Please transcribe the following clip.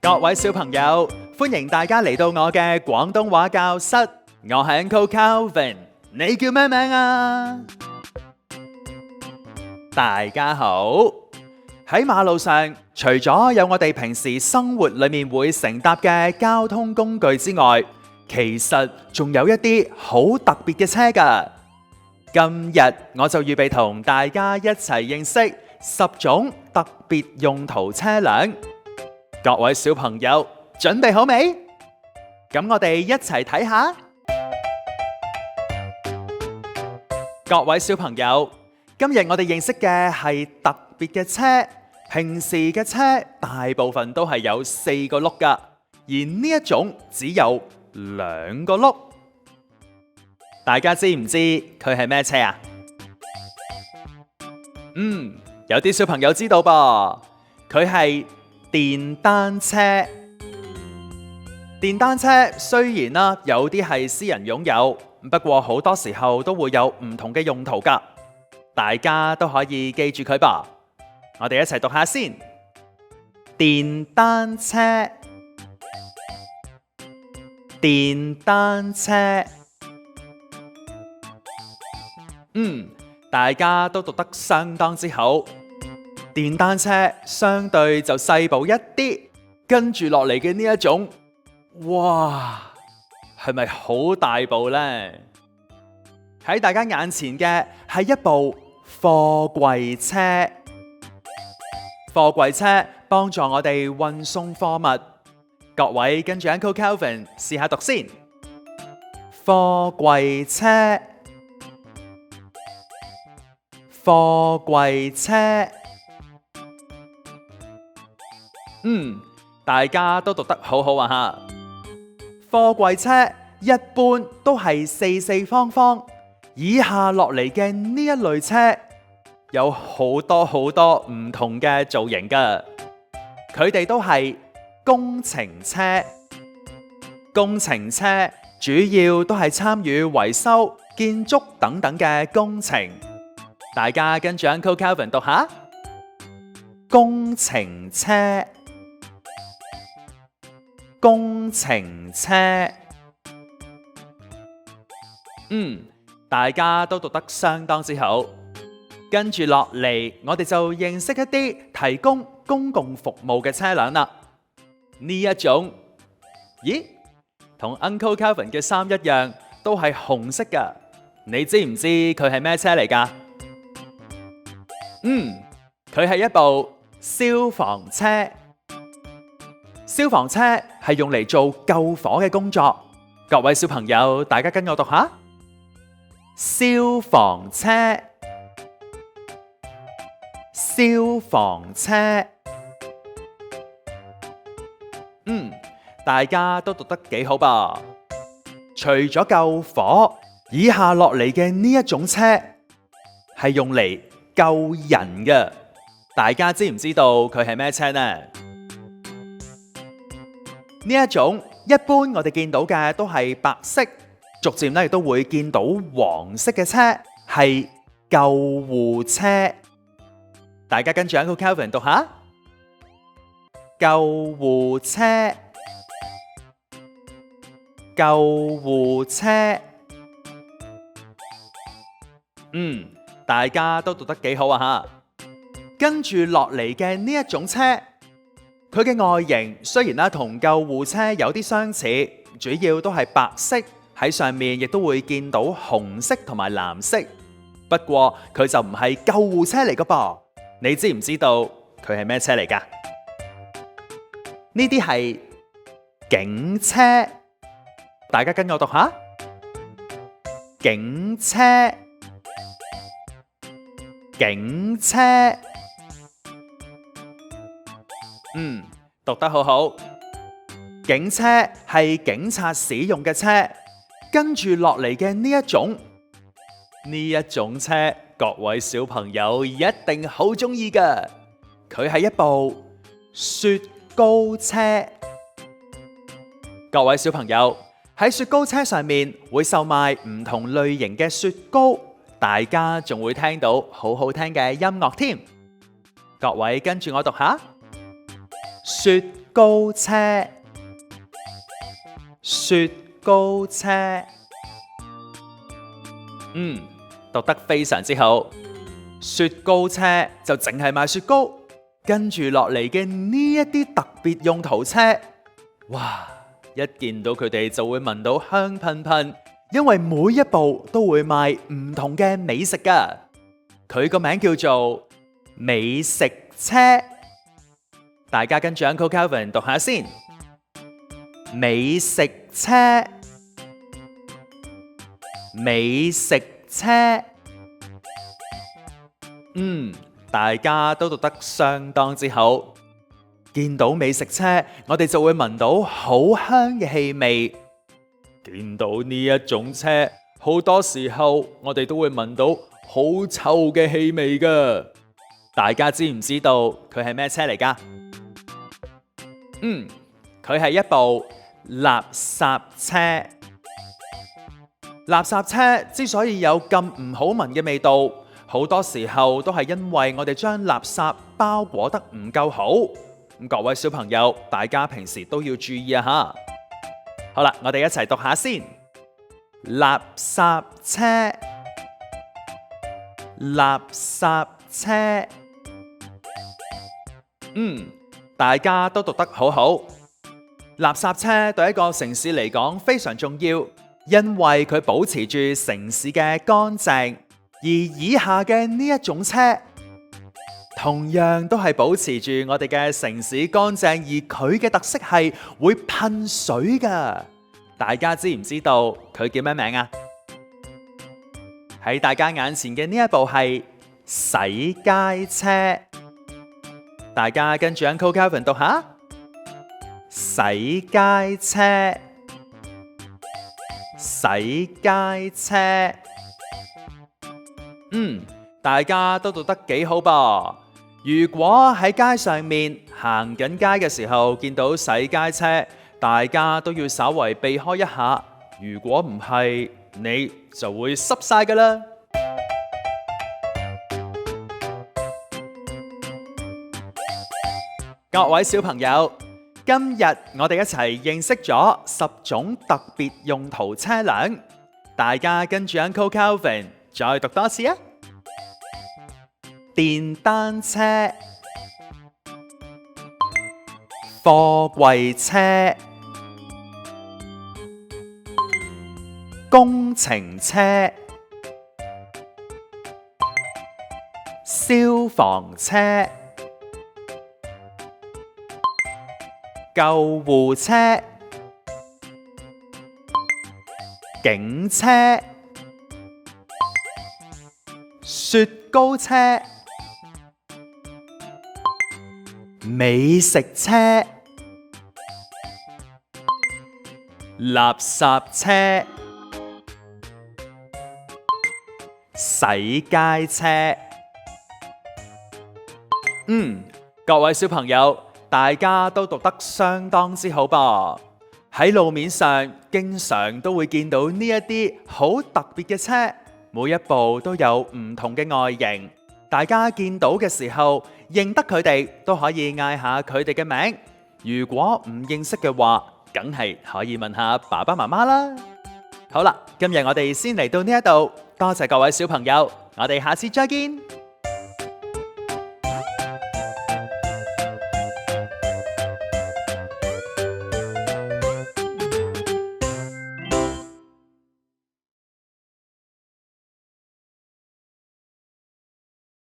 各位小朋友，歡迎大家嚟到我嘅廣東話教室，我係 Uncle Calvin，你叫咩名啊？大家好。喺馬路上，除咗有我哋平時生活裏面會乘搭嘅交通工具之外，其實仲有一啲好特別嘅車㗎。今日我就預備同大家一齊認識10種特別用途車輛。各位小朋友準備好未？咁我哋一齊睇下。各位小朋友，今日我哋認識嘅係特別嘅車。平時嘅車大部分都係有4個轆㗎，而呢一種只有2個轆。大家知唔知佢係咩車啊？有啲小朋友知道噃，佢係電單車。電單車雖然啦，有啲係私人擁有，不過好多時候都會有唔同嘅用途㗎。大家都可以記住佢噃。我哋一齊讀下先。電單車，電單車。大家都讀得相當之好。電單車相對就細部一啲，跟住落嚟嘅呢一種，哇，係咪好大部呢？喺大家眼前嘅係一部貨櫃車。貨櫃車幫助我哋運送貨物。各位跟住 Uncle Calvin 試下讀先。貨櫃車，貨櫃車。大家都讀得好好啊吓。貨櫃車一般都係四四方方，以下落嚟嘅呢一類車有好多唔同嘅造型㗎，佢哋都係工程車。工程車主要都係參與維修、建築等等嘅工程。大家跟住 Uncle Calvin 讀下。工程車，工程車。大家都讀得相當之好。跟住落嚟，我哋就認識一啲提供公共服務嘅車輛啦。呢一種，咦，同 Uncle Calvin 嘅衫一樣，都係紅色㗎。你知唔知佢係咩車嚟㗎？佢係一部消防車。消防車係用嚟做救火嘅工作。各位小朋友，大家跟我讀下。消防車，消防車。大家都讀得幾好吧？除咗救火，以下落嚟嘅呢一種車係用嚟救人嘅。大家知唔知道佢係咩車呢？呢一種一般我哋見到嘅都係白色，逐漸咧亦都會見到黃色嘅車，係救護車。大家跟住 Uncle Calvin 讀下。救護車，救護車。大家都讀得幾好啊吓。跟住落嚟嘅呢一種車，佢嘅外形雖然同救護車有啲相似，主要都係白色，喺上面亦都會見到紅色同埋藍色。不過佢就唔係救護車嚟㗎噃。你知唔知道佢係咩車嚟㗎？呢啲係警車。大家跟我讀下。警車，警車。讀得好好。警車係警察使用嘅車。跟住落嚟嘅呢一種車，各位小朋友一定好鍾意㗎。佢係一部雪糕車。各位小朋友，喺雪糕車上面會售賣唔同類型嘅雪糕，大家仲會聽到好好聽嘅音樂添。各位跟住我讀下。雪糕車，雪糕車。讀得非常之好。雪糕車就淨係賣雪糕，跟住落嚟嘅呢一啲特別用途車，哇！一見到佢哋就會聞到香噴噴，因為每一部都會賣唔同嘅美食㗎。佢個名叫做美食車，大家跟住 Uncle Calvin 讀下先。美食車，美食車。大家都讀得相當之好。見到美食車，我哋就會聞到好香嘅氣味。見到呢一種車，好多時候我哋都會聞到好臭嘅氣味㗎。大家知唔知道佢係咩車嚟㗎？佢係一部垃圾車。垃圾車之所以有咁唔好聞嘅味道，好多時候都係因為我哋將垃圾包裹得唔夠好。各位小朋友，大家平時都要注意啊吓。好啦，我哋一齊讀下先。垃圾車，垃圾車。大家都讀得好好。垃圾車對一個城市嚟講非常重要，因為佢保持住城市嘅乾淨。而以下嘅呢一種車，同樣都係保持住我哋嘅城市乾淨，而佢嘅特色係會噴水㗎。大家知唔知道佢叫咩名啊？喺大家眼前嘅呢一部係洗街車，大家跟住 Uncle Calvin 讀下。洗街車，洗街車。大家都讀得幾好噃。如果喺街上面行緊街嘅時候見到洗街車，大家都要稍為避開一下。如果唔係，你就會濕晒㗎啦。各位小朋友，今日我哋一齊認識咗10種特別用途車輛。大家跟住 Uncle Calvin再讀多次啊！電單車、貨櫃車、工程車、消防車、救護車、警車、雪糕車、美食車、垃圾車、洗街車。各位小朋友，大家都讀得相當之好噃。喺路面上經常都會見到呢一啲好特別嘅車，每一部都有唔同嘅外形。大家見到嘅時候，認得佢哋都可以嗌下佢哋嘅名。如果唔認識嘅話，梗係可以問下爸爸媽媽啦。好啦，今日我哋先嚟到呢一度，多謝各位小朋友，我哋下次再見。